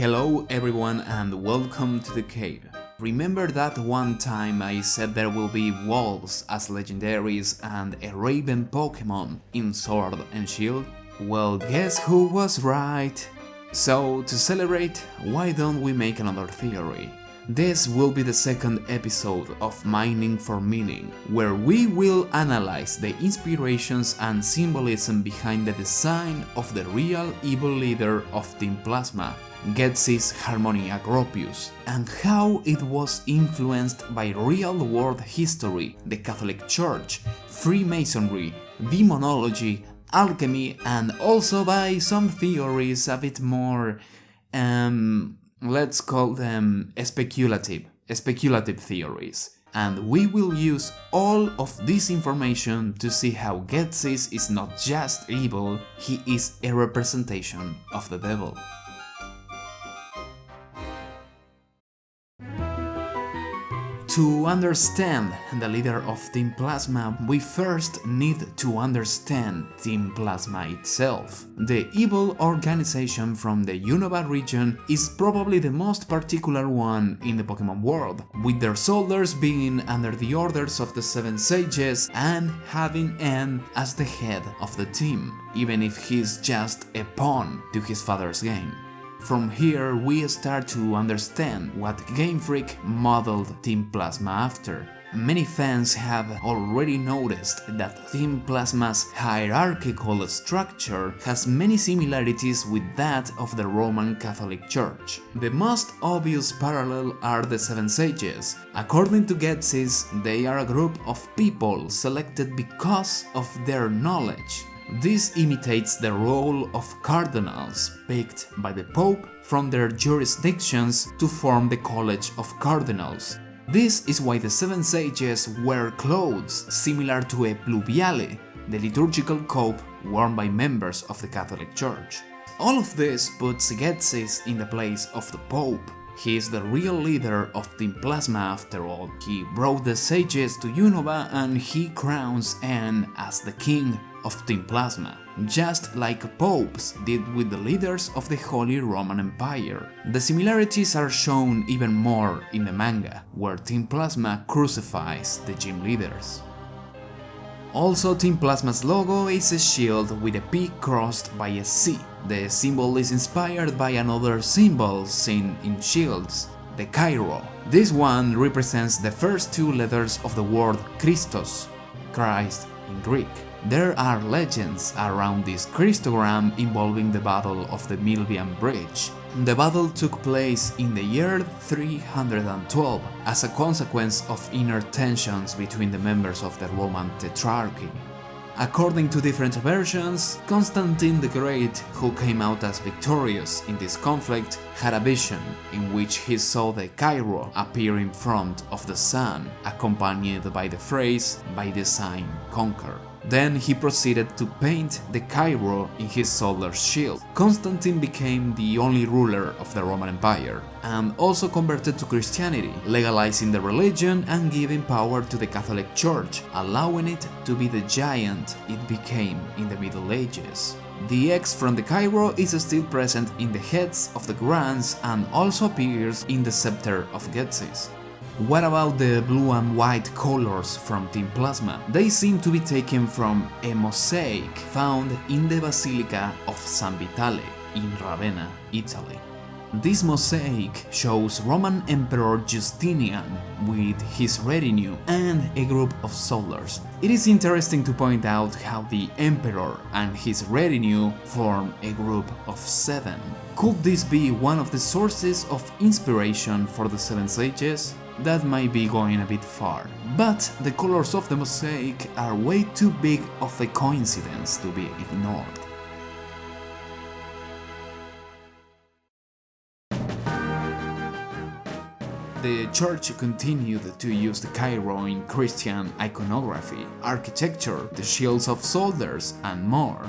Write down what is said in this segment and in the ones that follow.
Hello everyone and welcome to the cave. Remember that one time I said there will be wolves as legendaries and a raven Pokemon in Sword and Shield? Well, guess who was right? So, to celebrate, why don't we make another theory? This will be the second episode of Mining for Meaning, where we will analyze the inspirations and symbolism behind the design of the real evil leader of Team Plasma, Ghetsis Harmonia Gropius, and how it was influenced by real-world history, the Catholic Church, Freemasonry, demonology, alchemy, and also by some theories a bit more, let's call them speculative theories. And we will use all of this information to see how Ghetsis is not just evil, he is a representation of the devil. To understand the leader of Team Plasma, we first need to understand Team Plasma itself. The evil organization from the Unova region is probably the most particular one in the Pokemon world, with their soldiers being under the orders of the Seven Sages and having N as the head of the team, even if he's just a pawn to his father's game. From here we start to understand what Game Freak modeled Team Plasma after. Many fans have already noticed that Team Plasma's hierarchical structure has many similarities with that of the Roman Catholic Church. The most obvious parallel are the Seven Sages. According to Ghetsis, they are a group of people selected because of their knowledge. This imitates the role of cardinals picked by the Pope from their jurisdictions to form the College of Cardinals. This is why the Seven Sages wear clothes similar to a pluviale, the liturgical cope worn by members of the Catholic Church. All of this puts Ghetsis in the place of the Pope. He is the real leader of Team Plasma after all. He brought the sages to Unova and he crowns N as the king of Team Plasma, just like popes did with the leaders of the Holy Roman Empire. The similarities are shown even more in the manga, where Team Plasma crucifies the gym leaders. Also, Team Plasma's logo is a shield with a P crossed by a C. The symbol is inspired by another symbol seen in shields, the Cairo. This one represents the first two letters of the word Christos, Christ in Greek. There are legends around this Christogram involving the Battle of the Milvian Bridge. The battle took place in the year 312 as a consequence of inner tensions between the members of the Roman Tetrarchy. According to different versions, Constantine the Great, who came out as victorious in this conflict, had a vision in which he saw the Cairo appear in front of the sun, accompanied by the phrase "by design conquer." Then he proceeded to paint the Cairo in his soldier's shield. Constantine became the only ruler of the Roman Empire, and also converted to Christianity, legalizing the religion and giving power to the Catholic Church, allowing it to be the giant it became in the Middle Ages. The X from the Cairo is still present in the heads of the Grants and also appears in the scepter of Ghetsis. What about the blue and white colors from Team Plasma? They seem to be taken from a mosaic found in the Basilica of San Vitale in Ravenna, Italy. This mosaic shows Roman Emperor Justinian with his retinue and a group of soldiers. It is interesting to point out how the Emperor and his retinue form a group of 7. Could this be one of the sources of inspiration for the Seven Sages? That might be going a bit far, but the colors of the mosaic are way too big of a coincidence to be ignored. The church continued to use the Cairo in Christian iconography, architecture, the shields of soldiers, and more.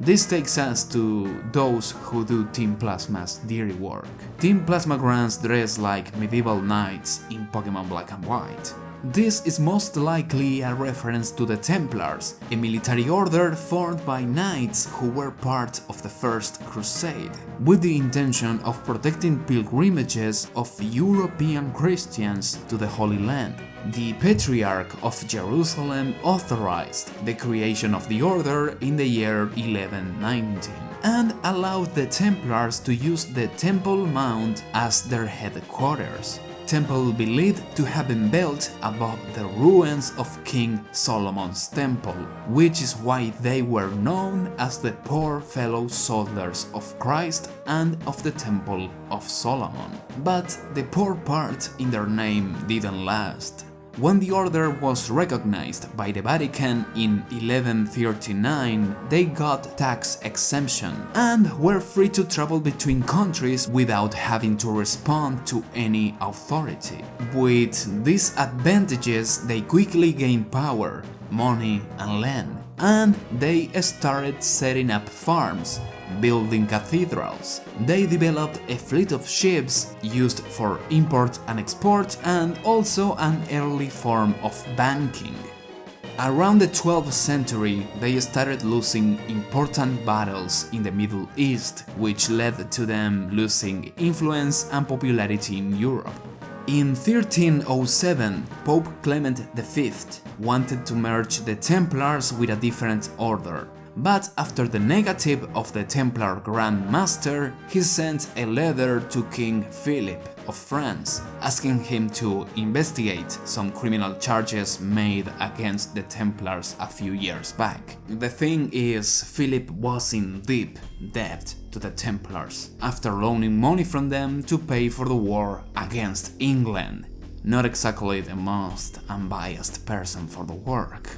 This takes us to those who do Team Plasma's dirty work. Team Plasma Grants dress like medieval knights in Pokemon Black and White. This is most likely a reference to the Templars, a military order formed by knights who were part of the First Crusade, with the intention of protecting pilgrimages of European Christians to the Holy Land. The Patriarch of Jerusalem authorized the creation of the order in the year 1119 and allowed the Templars to use the Temple Mount as their headquarters. Temple believed to have been built above the ruins of King Solomon's temple, which is why they were known as the Poor Fellow Soldiers of Christ and of the Temple of Solomon. But the poor part in their name didn't last. When the order was recognized by the Vatican in 1139, they got tax exemption and were free to travel between countries without having to respond to any authority. With these advantages, they quickly gained power, money and land, and they started setting up farms, building cathedrals. They developed a fleet of ships used for import and export, and also an early form of banking. Around the 12th century, they started losing important battles in the Middle East, which led to them losing influence and popularity in Europe. In 1307, Pope Clement V wanted to merge the Templars with a different order. But after the negative of the Templar Grand Master, he sent a letter to King Philip of France, asking him to investigate some criminal charges made against the Templars a few years back. The thing is, Philip was in deep debt to the Templars, after loaning money from them to pay for the war against England. Not exactly the most unbiased person for the work.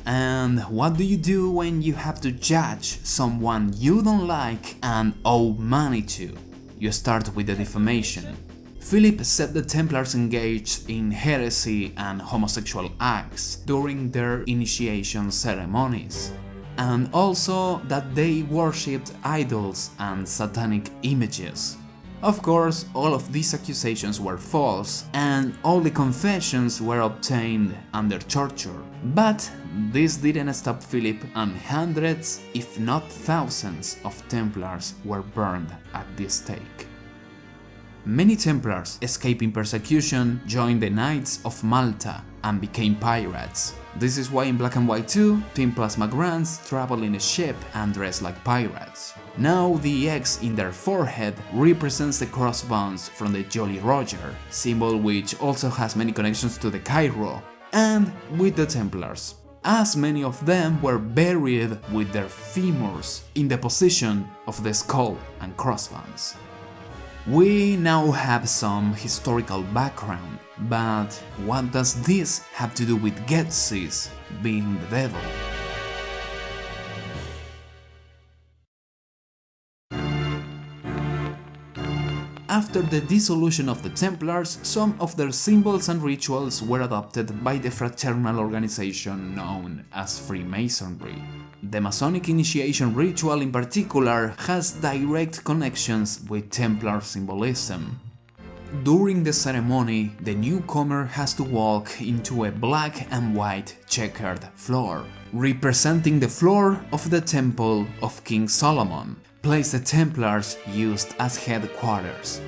And what do you do when you have to judge someone you don't like and owe money to? You start with the defamation. Philip said the Templars engaged in heresy and homosexual acts during their initiation ceremonies, and also that they worshipped idols and satanic images. Of course, all of these accusations were false, and all the confessions were obtained under torture. But this didn't stop Philip, and hundreds, if not thousands, of Templars were burned at the stake. Many Templars, escaping persecution, joined the Knights of Malta and became pirates. This is why in Black and White 2, Team Plasma grunts travel in a ship and dress like pirates. Now the X in their forehead represents the crossbones from the Jolly Roger, symbol which also has many connections to the Cairo, and with the Templars, as many of them were buried with their femurs in the position of the skull and crossbones. We now have some historical background, but what does this have to do with Ghetsis being the devil? After the dissolution of the Templars, some of their symbols and rituals were adopted by the fraternal organization known as Freemasonry. The Masonic initiation ritual in particular has direct connections with Templar symbolism. During the ceremony, the newcomer has to walk into a black and white checkered floor, representing the floor of the Temple of King Solomon, place the Templars used as headquarters.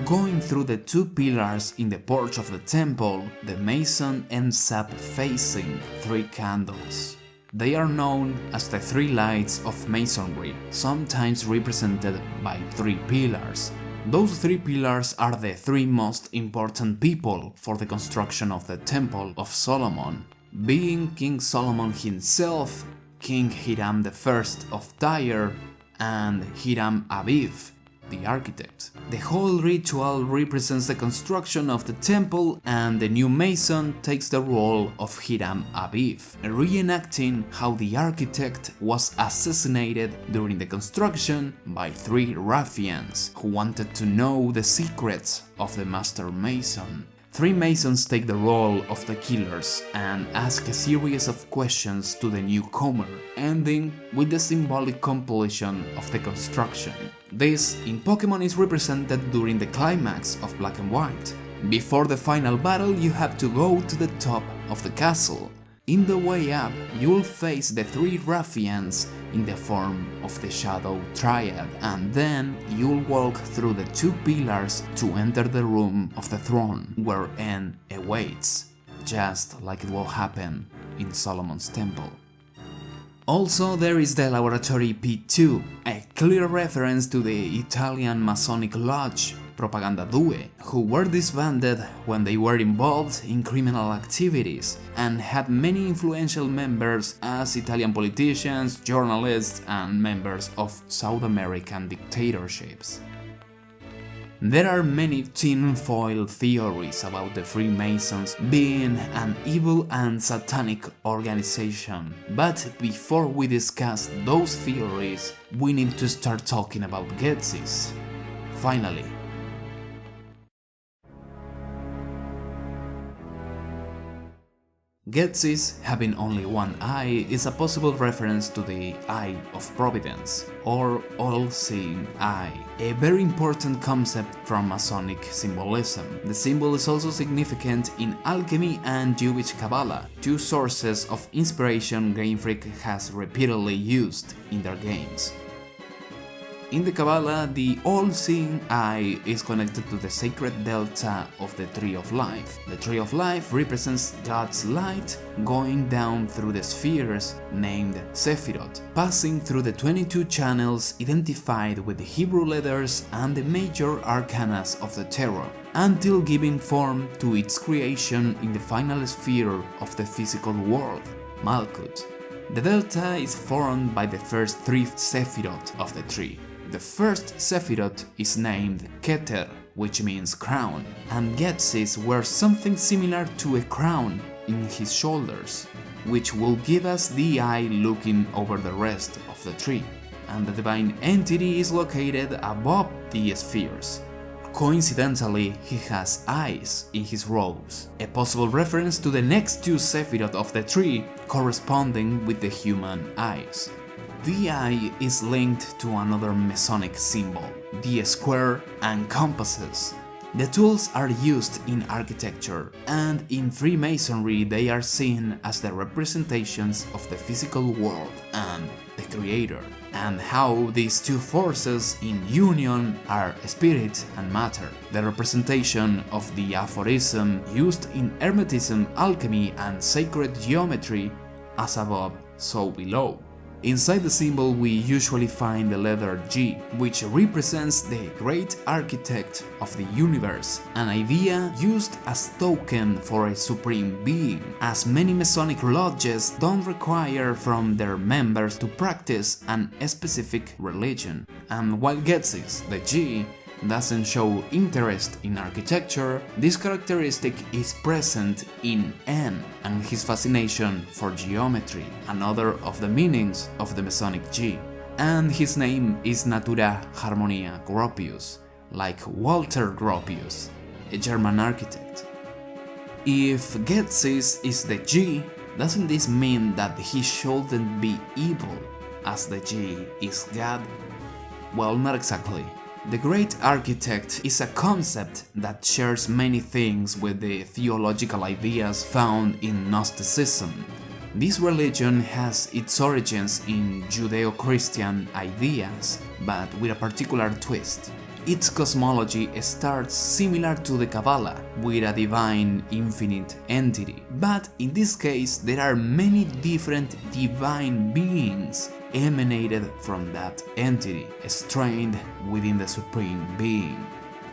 Going through the two pillars in the porch of the temple, the Mason ends up facing three candles. They are known as the three lights of Masonry, sometimes represented by three pillars. Those three pillars are the three most important people for the construction of the Temple of Solomon, being King Solomon himself, King Hiram I of Tyre, and Hiram Abiv, the architect. The whole ritual represents the construction of the temple, and the new mason takes the role of Hiram Abiv, reenacting how the architect was assassinated during the construction by three ruffians who wanted to know the secrets of the master mason. Three masons take the role of the killers and ask a series of questions to the newcomer, ending with the symbolic completion of the construction. This, in Pokemon, is represented during the climax of Black and White. Before the final battle, you have to go to the top of the castle. In the way up, you'll face the 3 ruffians in the form of the Shadow Triad, and then you'll walk through the 2 pillars to enter the room of the throne, where N awaits, just like it will happen in Solomon's temple. Also, there is the Laboratory P2, a clear reference to the Italian Masonic Lodge, Propaganda Due, who were disbanded when they were involved in criminal activities and had many influential members as Italian politicians, journalists, and members of South American dictatorships. There are many tinfoil theories about the Freemasons being an evil and satanic organization, but before we discuss those theories, we need to start talking about Ghetsis. Finally. Ghetsis, having only one eye, is a possible reference to the Eye of Providence, or all-seeing eye, a very important concept from Masonic symbolism. The symbol is also significant in alchemy and Jewish Kabbalah, 2 sources of inspiration Game Freak has repeatedly used in their games. In the Kabbalah, the all-seeing eye is connected to the sacred delta of the Tree of Life. The Tree of Life represents God's light going down through the spheres named Sephiroth, passing through the 22 channels identified with the Hebrew letters and the major arcanas of the Tarot, until giving form to its creation in the final sphere of the physical world, Malkuth. The delta is formed by the first 3 Sephiroth of the tree. The first Sephiroth is named Keter, which means crown, and Ghetsis wears something similar to a crown in his shoulders, which will give us the eye looking over the rest of the tree, and the divine entity is located above the spheres. Coincidentally, he has eyes in his robes, a possible reference to the next 2 Sephiroth of the tree corresponding with the human eyes. The eye is linked to another Masonic symbol, the square and compasses. The tools are used in architecture, and in Freemasonry they are seen as the representations of the physical world and the Creator, and how these 2 forces in union are spirit and matter, the representation of the aphorism used in Hermetism, alchemy, and sacred geometry, as above, so below. Inside the symbol we usually find the letter G, which represents the great architect of the universe, an idea used as token for a supreme being, as many Masonic lodges don't require from their members to practice a specific religion. And while Ghetsis, the G, doesn't show interest in architecture, this characteristic is present in N and his fascination for geometry, another of the meanings of the Masonic G. And his name is Natura Harmonia Gropius, like Walter Gropius, a German architect. If Ghetsis is the G, doesn't this mean that he shouldn't be evil, as the G is God? Well, not exactly. The Great Architect is a concept that shares many things with the theological ideas found in Gnosticism. This religion has its origins in Judeo-Christian ideas, but with a particular twist. Its cosmology starts similar to the Kabbalah, with a divine infinite entity, but in this case there are many different divine beings emanated from that entity, strained within the Supreme Being.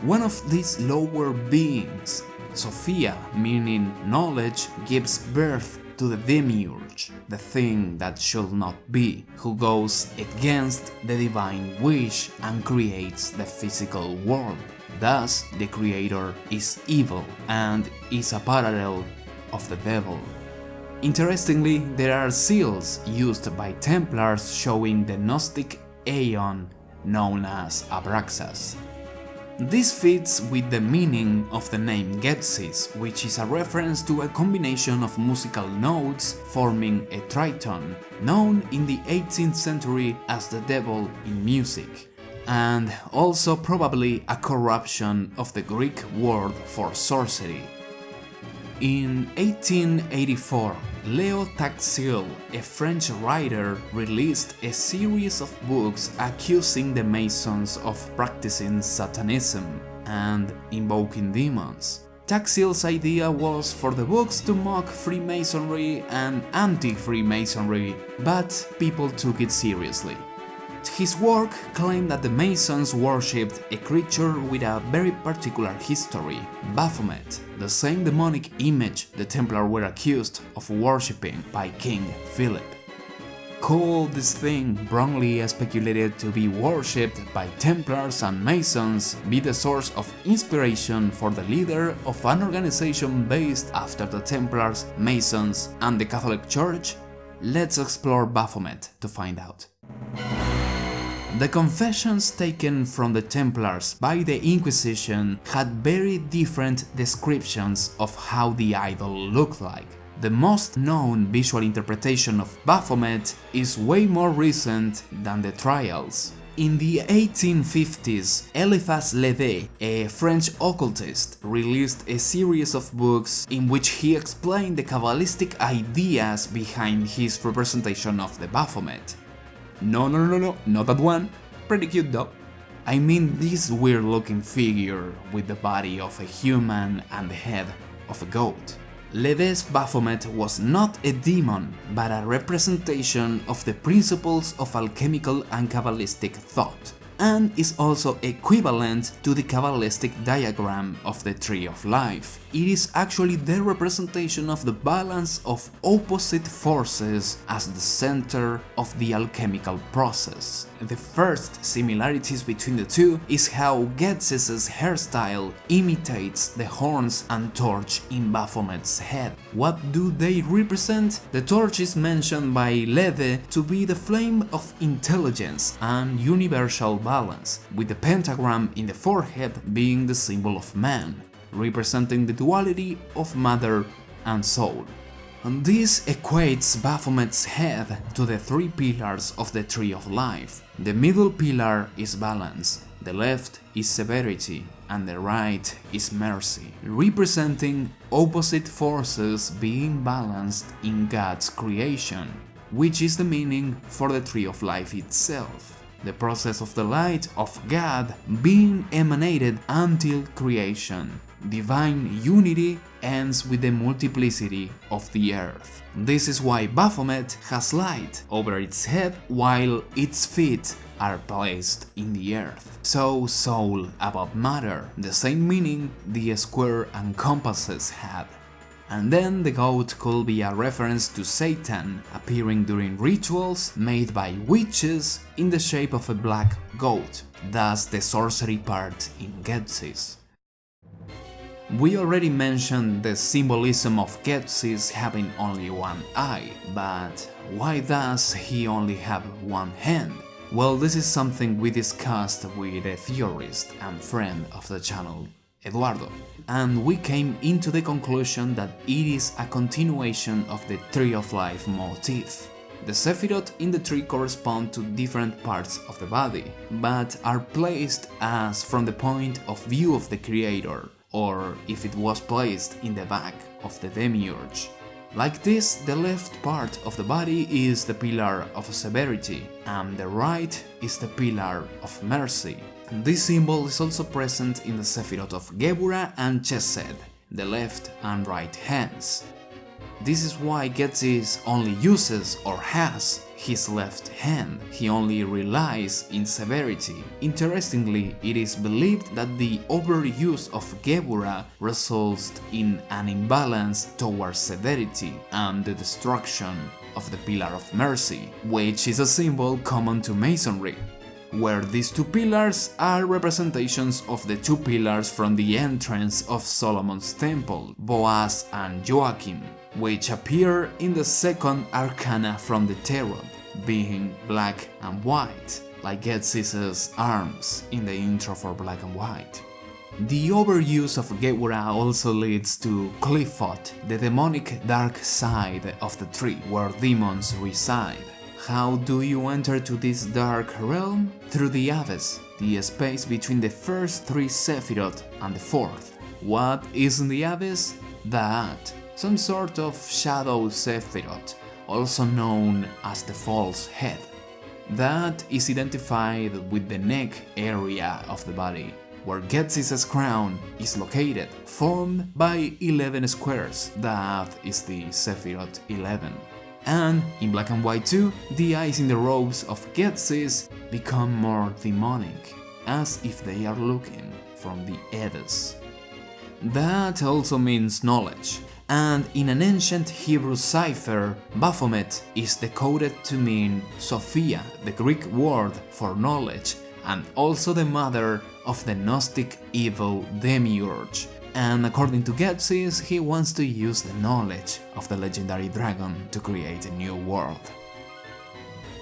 One of these lower beings, SOPHIA, meaning knowledge, gives birth to the demiurge, the thing that should not be, who goes against the divine wish and creates the physical world. Thus, the creator is evil and is a parallel of the devil. Interestingly, there are seals used by Templars showing the Gnostic Aeon known as Abraxas. This fits with the meaning of the name Ghetsis, which is a reference to a combination of musical notes forming a triton, known in the 18th century as the devil in music, and also probably a corruption of the Greek word for sorcery. In 1884, Leo Taxil, a French writer, released a series of books accusing the Masons of practicing Satanism and invoking demons. Taxil's idea was for the books to mock Freemasonry and anti-Freemasonry, but people took it seriously. His work claimed that the Masons worshipped a creature with a very particular history, Baphomet, the same demonic image the Templars were accused of worshipping by King Philip. Could this thing, wrongly speculated to be worshipped by Templars and Masons, be the source of inspiration for the leader of an organization based after the Templars, Masons, and the Catholic Church? Let's explore Baphomet to find out. The confessions taken from the Templars by the Inquisition had very different descriptions of how the idol looked like. The most known visual interpretation of Baphomet is way more recent than the trials. In the 1850s, Eliphas Lévy, a French occultist, released a series of books in which he explained the Kabbalistic ideas behind his representation of the Baphomet. No, not that one. Pretty cute though. I mean this weird looking figure with the body of a human and the head of a goat. Lévy's Baphomet was not a demon, but a representation of the principles of alchemical and Kabbalistic thought, and is also equivalent to the Kabbalistic diagram of the Tree of Life. It is actually the representation of the balance of opposite forces as the center of the alchemical process. The first similarities between the two is how Ghetsis' hairstyle imitates the horns and torch in Baphomet's head. What do they represent? The torch is mentioned by Lévy to be the flame of intelligence and universal balance, with the pentagram in the forehead being the symbol of man, representing the duality of matter and soul. And this equates Baphomet's head to the three pillars of the Tree of Life. The middle pillar is balance, the left is severity, and the right is mercy, representing opposite forces being balanced in God's creation, which is the meaning for the Tree of Life itself. The process of the light of God being emanated until creation. Divine unity ends with the multiplicity of the earth. This is why Baphomet has light over its head while its feet are placed in the earth. So soul above matter, the same meaning the square and compasses had. And then the goat could be a reference to Satan, appearing during rituals made by witches in the shape of a black goat, thus the sorcery part in Ghetsis. We already mentioned the symbolism of Ghetsis having only one eye, but why does he only have one hand? Well, this is something we discussed with a theorist and friend of the channel, Eduardo, and we came into the conclusion that it is a continuation of the Tree of Life motif. The Sephiroth in the tree correspond to different parts of the body, but are placed as from the point of view of the creator, or if it was placed in the back of the demiurge. Like this, the left part of the body is the pillar of severity, and the right is the pillar of mercy. This symbol is also present in the Sephiroth of Gebura and Chesed, the left and right hands. This is why Ghetsis only uses or has his left hand, he only relies in severity. Interestingly, it is believed that the overuse of Gebura results in an imbalance towards severity and the destruction of the Pillar of Mercy, which is a symbol common to Masonry, where these two pillars are representations of the two pillars from the entrance of Solomon's temple, Boaz and Joachim, which appear in the second arcana from the tarot, being black and white, like Ghetsis' arms in the intro for Black and White. The overuse of Gebura also leads to Qliphoth, the demonic dark side of the tree, where demons reside. How do you enter to this dark realm? Through the abyss, the space between the first 3 Sephiroth and the 4th. What is in the abyss? That, some sort of shadow Sephiroth, also known as the false head. That is identified with the neck area of the body, where Ghetsis' crown is located, formed by 11 squares. That is the Sephiroth 11. And in black and white too, the eyes in the robes of Ghetsis become more demonic, as if they are looking from the abyss. That also means knowledge, and in an ancient Hebrew cipher, Baphomet is decoded to mean SOPHIA, the Greek word for knowledge, and also the mother of the Gnostic evil demiurge. And according to Ghetsis, he wants to use the knowledge of the legendary dragon to create a new world.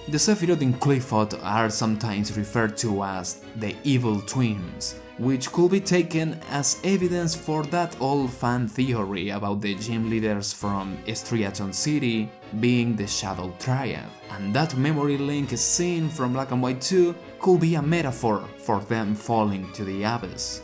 The Sephiroth in Qliphoth are sometimes referred to as the evil twins, which could be taken as evidence for that old fan theory about the gym leaders from Striaton City being the Shadow Triad, and that memory link scene from Black and White 2 could be a metaphor for them falling to the abyss.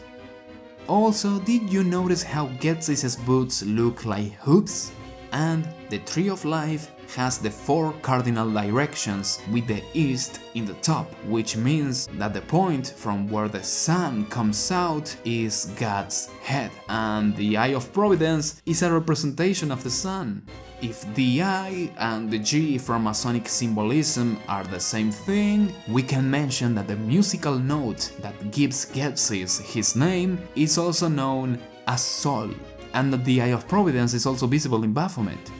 Also, did you notice how Ghetsis' boots look like hoops? And the Tree of Life has the 4 cardinal directions with the east in the top, which means that the point from where the sun comes out is God's head, and the Eye of Providence is a representation of the sun. If the I and the G from Masonic symbolism are the same thing, we can mention that the musical note that gives Ghetsis his name is also known as Sol, and that the Eye of Providence is also visible in Baphomet.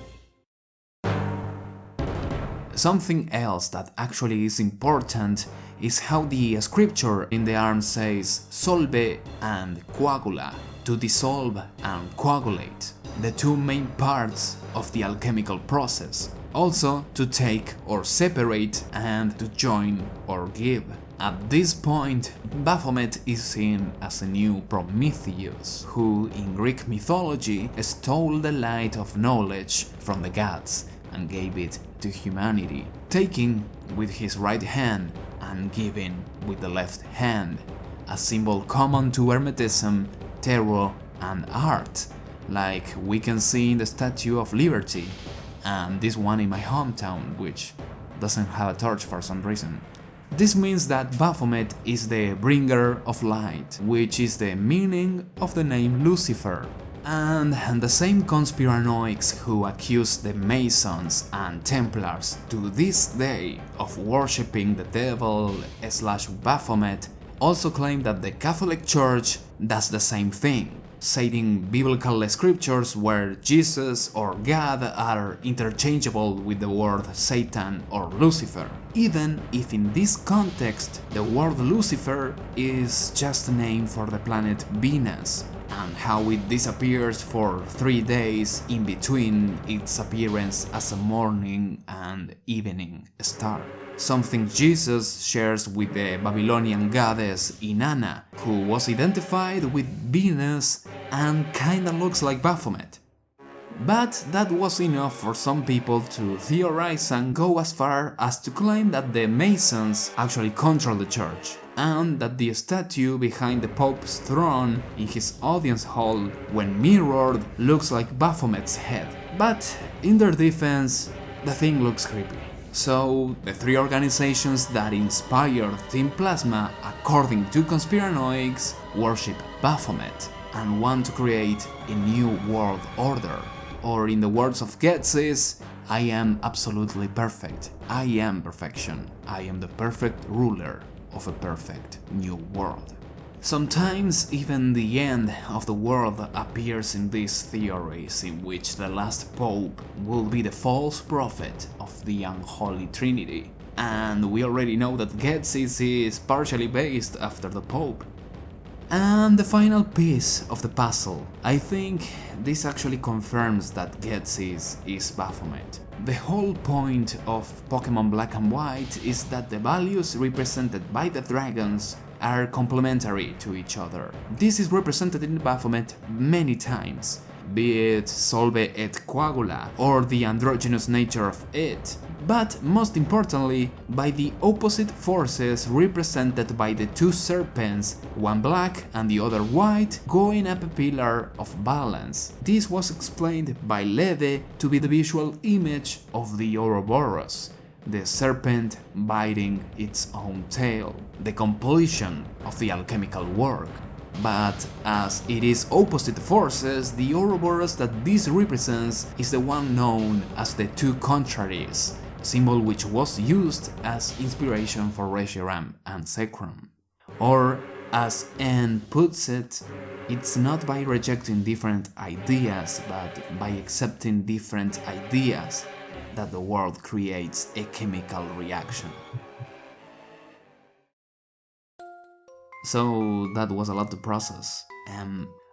Something else that actually is important is how the scripture in the arm says solve and coagula, to dissolve and coagulate, the 2 main parts of the alchemical process. Also to take or separate and to join or give. At this point, Baphomet is seen as a new Prometheus, who in Greek mythology stole the light of knowledge from the gods and gave it to humanity, taking with his right hand and giving with the left hand, a symbol common to Hermetism, tarot and art, like we can see in the Statue of Liberty, and this one in my hometown, which doesn't have a torch for some reason. This means that Baphomet is the bringer of light, which is the meaning of the name Lucifer. And the same conspiranoics who accuse the Masons and Templars to this day of worshipping the devil / Baphomet also claim that the Catholic Church does the same thing, citing biblical scriptures where Jesus or God are interchangeable with the word Satan or Lucifer, even if in this context the word Lucifer is just a name for the planet Venus, and how it disappears for 3 days in between its appearance as a morning and evening star. Something Jesus shares with the Babylonian goddess Inanna, who was identified with Venus and kinda looks like Baphomet. But that was enough for some people to theorize and go as far as to claim that the Masons actually control the church, and that the statue behind the Pope's throne in his audience hall, when mirrored, looks like Baphomet's head. But in their defense, the thing looks creepy. So, the 3 organizations that inspired Team Plasma, according to conspiranoics, worship Baphomet and want to create a new world order. Or in the words of Ghetsis, I am absolutely perfect. I am perfection. I am the perfect ruler of a perfect new world. Sometimes even the end of the world appears in these theories, in which the last pope will be the false prophet of the unholy trinity. And we already know that Ghetsis is partially based after the pope. And the final piece of the puzzle, I think this actually confirms that Ghetsis is Baphomet. The whole point of Pokemon Black and White is that the values represented by the dragons are complementary to each other. This is represented in Baphomet many times, be it solve et coagula, or the androgynous nature of it, but most importantly, by the opposite forces represented by the two serpents, one black and the other white, going up a pillar of balance. This was explained by Lede to be the visual image of the Ouroboros, the serpent biting its own tail, the completion of the alchemical work. But as it is opposite forces, the Ouroboros that this represents is the one known as the two contraries, symbol which was used as inspiration for Reshiram and Sekram. Or, as N puts it, it's not by rejecting different ideas, but by accepting different ideas that the world creates a chemical reaction. So that was a lot to process.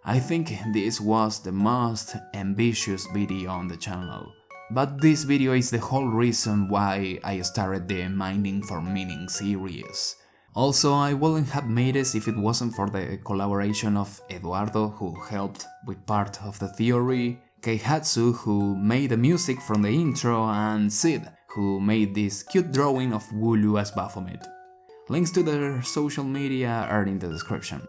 I think this was the most ambitious video on the channel. But this video is the whole reason why I started the Mining for Meaning series. Also, I wouldn't have made it if it wasn't for the collaboration of Eduardo, who helped with part of the theory, Keihatsu, who made the music from the intro, and Sid, who made this cute drawing of Wooloo as Baphomet. Links to their social media are in the description.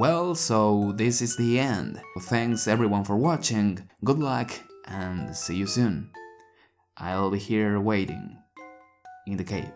Well, so this is the end. Thanks everyone for watching, good luck, and see you soon. I'll be here waiting in the cave.